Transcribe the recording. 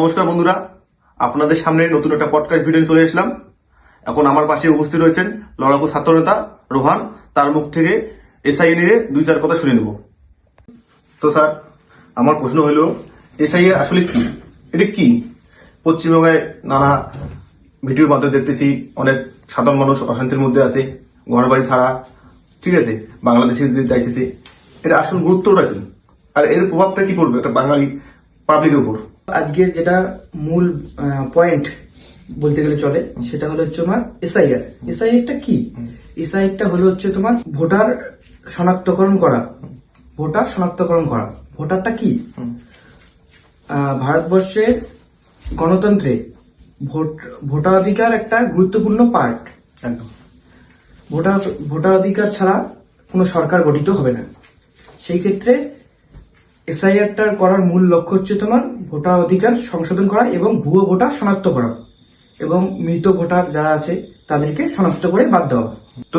নমস্কার বন্ধুরা, আপনাদের সামনে নতুন একটা পডকাস্ট ভিডিও চলে এসলাম। এখন আমার পাশে উপস্থিত রয়েছেন লড়াকু ছাত্রনেতা রোহান। তার মুখ থেকে এসআই নিয়ে দুই চার কথা শুনে নেব। তো স্যার, আমার প্রশ্ন হলো, এসআই আসলে কি? এটা কি? পশ্চিমবঙ্গে নানা ভিডিওর মাধ্যমে দেখতেছি অনেক সাধারণ মানুষ অশান্তির মধ্যে আছে, ঘর বাড়ি ছাড়া, ঠিক আছে, বাংলাদেশের দিকে যাইতেছে। এটা আসল গুরুত্বটা কি, আর এর প্রভাবটা কি পড়বে একটা বাঙালি পাবলিকের উপর? আজকের যেটা মূল পয়েন্ট বলতে গেলে চলে, সেটা হলো হচ্ছে তোমার এসআইআর। এসআইআরটা কি? এসআইআরটা হলো হচ্ছে তোমার ভোটার শনাক্তকরণ করা। ভোটারটা কি? ভারতবর্ষের গণতন্ত্রে ভোটাধিকার একটা গুরুত্বপূর্ণ পার্ট। একদম। ভোটাধিকার ছাড়া কোনো সরকার গঠিত হবে না। সেই ক্ষেত্রে এসআইআরটা করার মূল লক্ষ্য হচ্ছে তোমার ভোটার অধিকার সংশোধন করা এবং ভুয়ো ভোটার শনাক্ত করা এবং মৃত ভোটার যারা আছে তাদেরকে শনাক্ত করে বাদ দেওয়া। তো